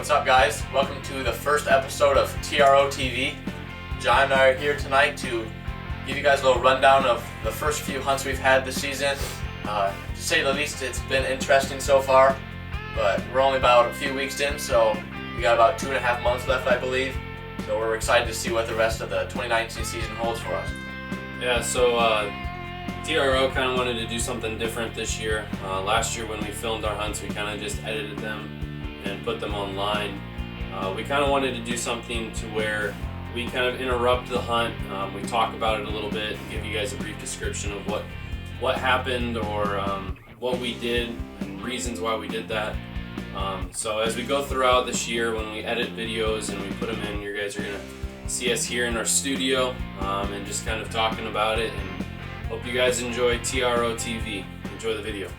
What's up, guys? Welcome to the first episode of TRO TV. John and I are here tonight to give you guys a little rundown of the first few hunts we've had this season. To say the least, it's been interesting so far, but we're only about a few weeks in, so we got about 2.5 months left, I believe. So we're excited to see what the rest of the 2019 season holds for us. Yeah, so TRO kind of wanted to do something different this year. Last year when we filmed our hunts, we kind of just edited them and put them online. We kind of wanted to do something to where we kind of interrupt the hunt. We talk about it a little bit and give you guys a brief description of what happened or what we did and reasons why we did that. So as we go throughout this year, when we edit videos and we put them in, you guys are gonna see us here in our studio and just kind of talking about it. And hope you guys enjoy TRO TV. Enjoy the video.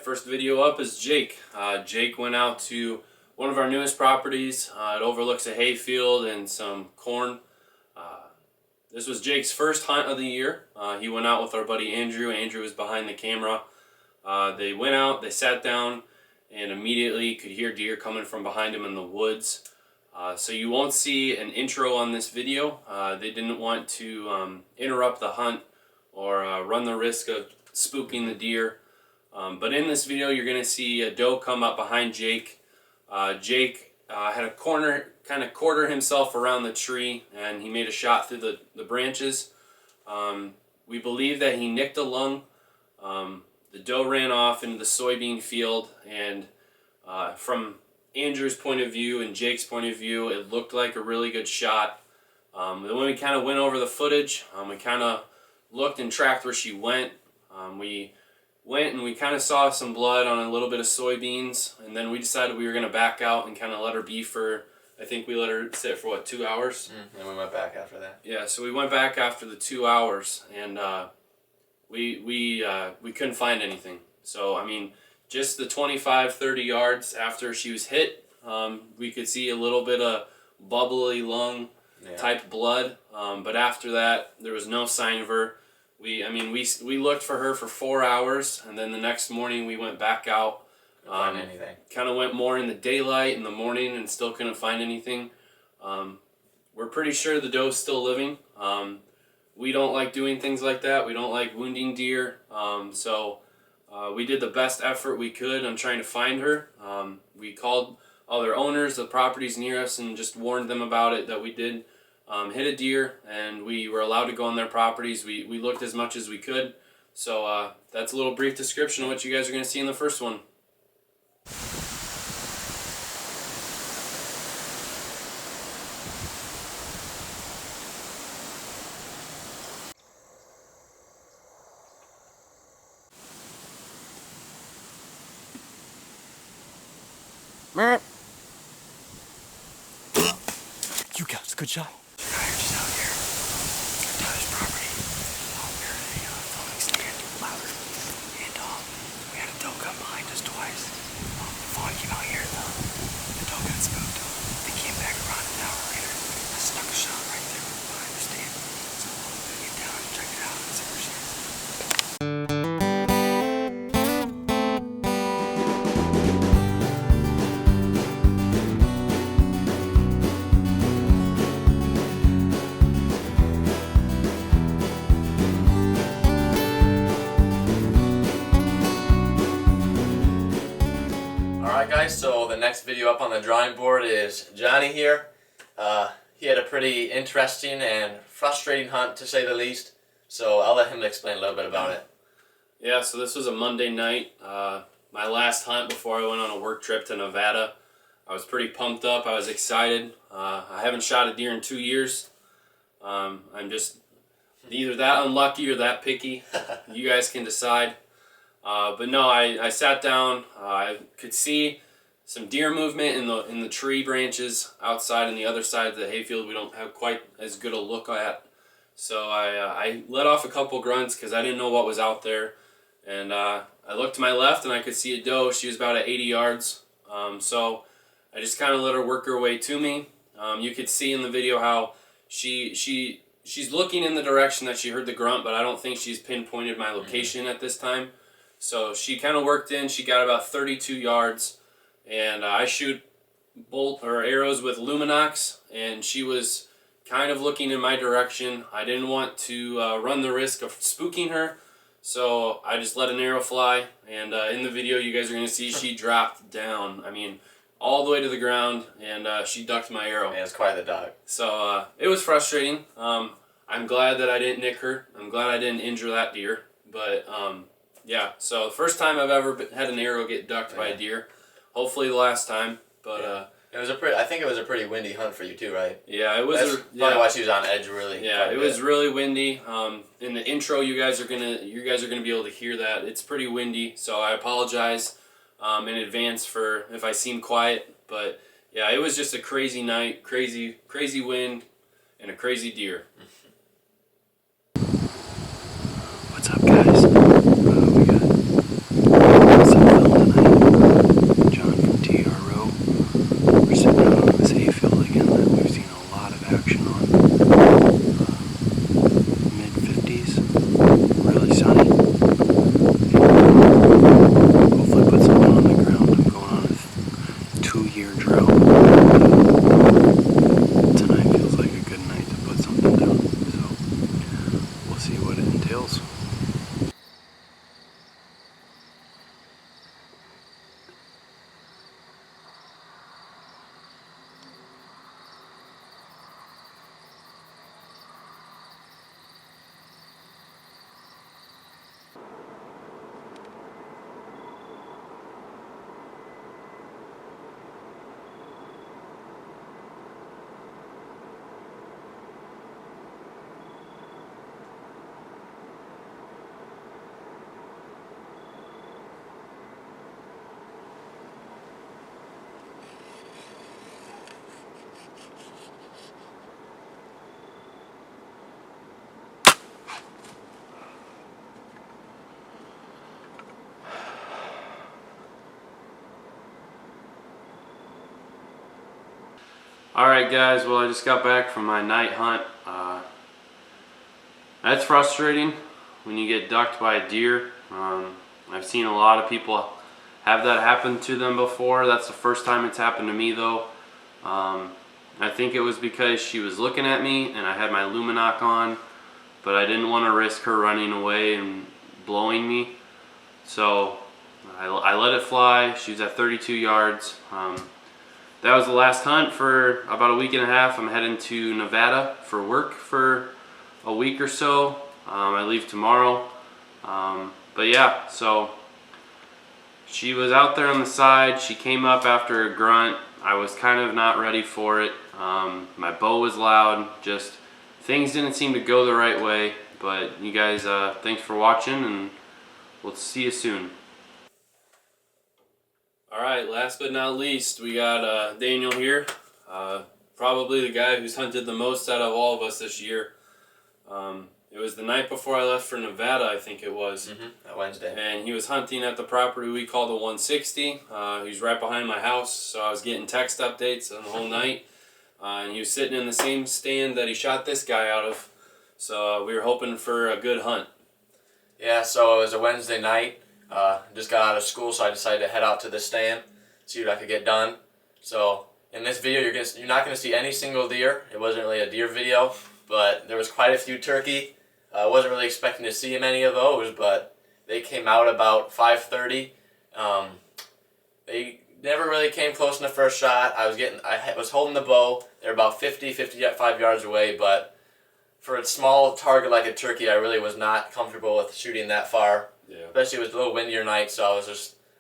First video up is Jake. Jake went out to one of our newest properties. It overlooks a hay field and some corn. This was Jake's first hunt of the year. He went out with our buddy Andrew. Andrew was behind the camera. They went out, they sat down, and immediately could hear deer coming from behind him in the woods. So you won't see an intro on this video. They didn't want to interrupt the hunt or run the risk of spooking the deer. But in this video, you're going to see a doe come up behind Jake. Jake had a kind of quarter himself around the tree, and he made a shot through the branches. We believe that he nicked a lung. The doe ran off into the soybean field, and from Andrew's point of view and Jake's point of view, it looked like a really good shot. Then when we kind of went over the footage, we kind of looked and tracked where she went. We went and we kind of saw some blood on a little bit of soybeans, and then we decided we were going to back out and kind of let her be for, I think we let her sit for 2 hours? And we went back after that. Yeah, so we went back after the 2 hours, and we couldn't find anything. So, I mean, just the 25-30 yards after she was hit, we could see a little bit of bubbly lung type blood, but after that, there was no sign of her. We looked for her for 4 hours, and then the next morning we went back out. Couldn't find anything. Kind of went more in the daylight in the morning and still couldn't find anything. We're pretty sure the doe's still living. We don't like doing things like that. We don't like wounding deer. So we did the best effort we could on trying to find her. We called other owners of properties near us and just warned them about it, that we did hit a deer, and we were allowed to go on their properties. We looked as much as we could. So that's a little brief description of what you guys are going to see in the first one. You guys, good job. Just out here, Tyler's property. We were at a filming stand, louder, and we had a doe come behind us twice. The fawn came out here, the doe got spooked. They came back around an hour later. I snuck a shot right there behind the stand. So we're gonna get down and check it out and see where she is. Alright guys, so the next video up on the drawing board is Johnny here. He had a pretty interesting and frustrating hunt, to say the least, so I'll let him explain a little bit about it. Yeah, so this was a Monday night. My last hunt before I went on a work trip to Nevada. I was pretty pumped up. I was excited. I haven't shot a deer in 2 years. I'm just either that unlucky or that picky. You guys can decide. But no, I sat down. I could see some deer movement in the tree branches outside and the other side of the hayfield. We don't have quite as good a look at. So I let off a couple grunts because I didn't know what was out there. And I looked to my left and I could see a doe. She was about at 80 yards. So I just kind of let her work her way to me. You could see in the video how she's looking in the direction that she heard the grunt, but I don't think she's pinpointed my location at this time. So she kind of worked in. She got about 32 yards, and I shoot bolt or arrows with Luminox, and she was kind of looking in my direction. I didn't want to run the risk of spooking her, so I just let an arrow fly. And in the video, you guys are going to see she dropped down. I mean, all the way to the ground, and she ducked my arrow. Man, it's quite the dog. So it was frustrating. I'm glad that I didn't nick her. I'm glad I didn't injure that deer. But yeah, so the first time I've ever had an arrow get ducked by a deer. Hopefully the last time. But it was I think it was a pretty windy hunt for you too, right? Yeah, it was. That's probably why she was on edge, really. Yeah, it was really windy. In the intro, you guys are gonna be able to hear that. It's pretty windy, so I apologize in advance for if I seem quiet. But yeah, it was just a crazy night, crazy wind, and a crazy deer. What's up, guys? We got some film tonight. John from TRO. We're sitting out on this hayfield again that we've seen a lot of action on. Mid-50s, really sunny. Hopefully put something on the ground. I'm going on a 2-year drought. Tonight feels like a good night to put something down. So we'll see what it entails. Alright guys, well I just got back from my night hunt. That's frustrating when you get ducked by a deer. I've seen a lot of people have that happen to them before. That's the first time it's happened to me though. I think it was because she was looking at me and I had my Luminox on, but I didn't want to risk her running away and blowing me. So I let it fly. She was at 32 yards. That was the last hunt for about a week and a half. I'm heading to Nevada for work for a week or so. I leave tomorrow. But yeah, so she was out there on the side. She came up after a grunt. I was kind of not ready for it. My bow was loud. Just things didn't seem to go the right way. But you guys, thanks for watching, and we'll see you soon. Alright, last but not least, we got Daniel here. Probably the guy who's hunted the most out of all of us this year. It was the night before I left for Nevada, I think it was. That Wednesday. And he was hunting at the property we call the 160. He's right behind my house, so I was getting text updates on the whole night. And he was sitting in the same stand that he shot this guy out of. So we were hoping for a good hunt. Yeah, so it was a Wednesday night. Just got out of school, so I decided to head out to the stand, see what I could get done. So in this video, you're not gonna see any single deer. It wasn't really a deer video, but there was quite a few turkey. I wasn't really expecting to see many of those, but they came out about 5:30. They never really came close in the first shot. I was holding the bow. They're about 55 yards away, but for a small target like a turkey, I really was not comfortable with shooting that far. Yeah. Especially it was a little windier night, so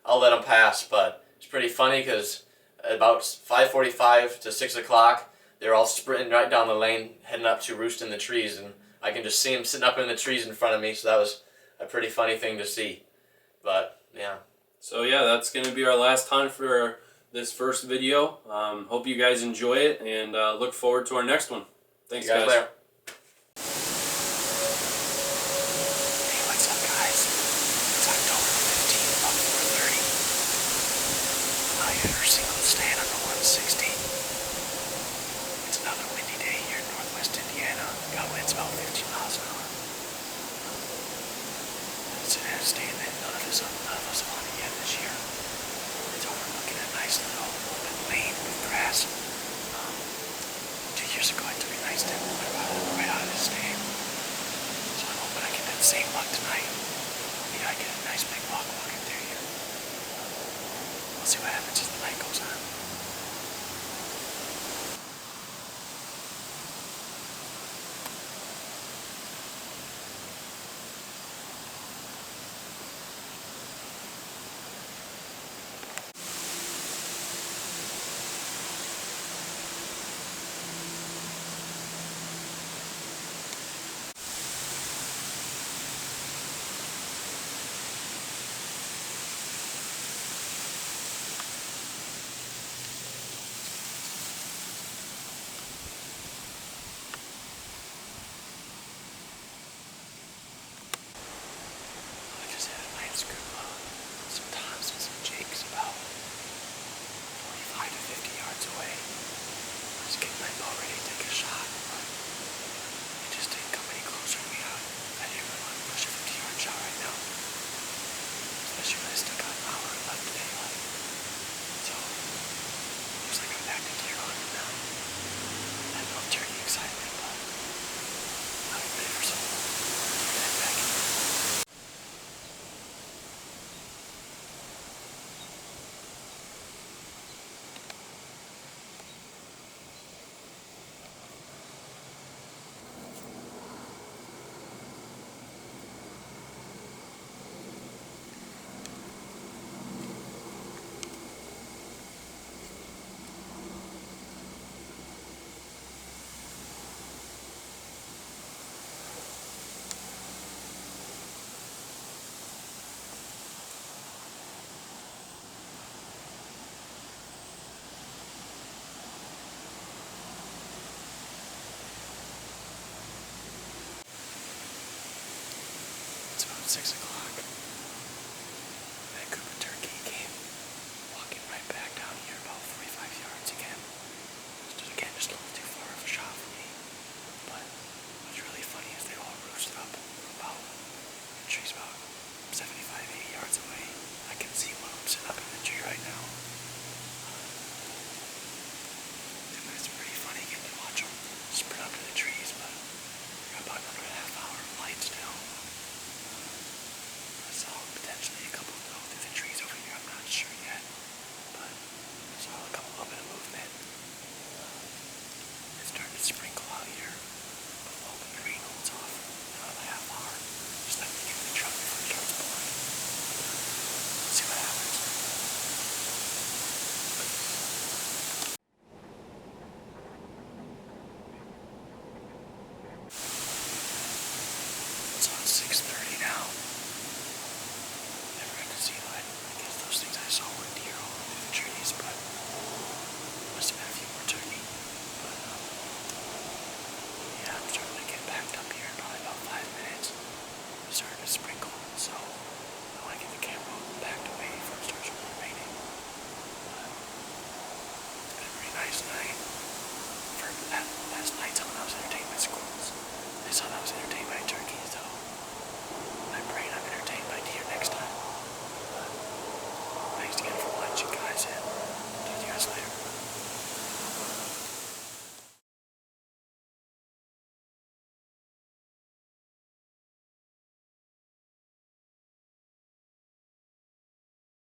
I'll let them pass. But it's pretty funny because at about 5:45 to 6 o'clock, they're all sprinting right down the lane, heading up to roost in the trees, and I can just see them sitting up in the trees in front of me. So that was a pretty funny thing to see. But yeah. So yeah, that's going to be our last time for this first video. Hope you guys enjoy it, and look forward to our next one. Thanks, See you guys guys. later. Hey, what's up, guys? It's October 15th, about 4:30. I had our single stand on the 160. It's another windy day here in northwest Indiana. Got winds about 15 miles an hour. It's an stand that none of us have on it yet this year. It's overlooking a nice little open lane with grass. 2 years ago, I took a nice dip right out of the stand. So I'm hoping I get that same luck tonight. Maybe I get a nice big walk walking through here. We'll see what happens as the night goes on. I just had a night scoop some Toms and some Jakes about 45 to 50 yards away. I was getting my bow ready to take a shot, but it just didn't come any closer to me. I didn't really want to push a 50-yard shot right now, especially when I still got an hour left to daylight. So, looks like I'm back to deer hunting now. I have no turkey excitement, but I'm ready for some head back in. It's about 6 o'clock. That group of turkey came walking right back down here about 45 yards again. Just a little too far of a shot for me. But what's really funny is they all roosted up about, the tree's about 75, 80 yards away. I can see one of them sitting up in the tree right now.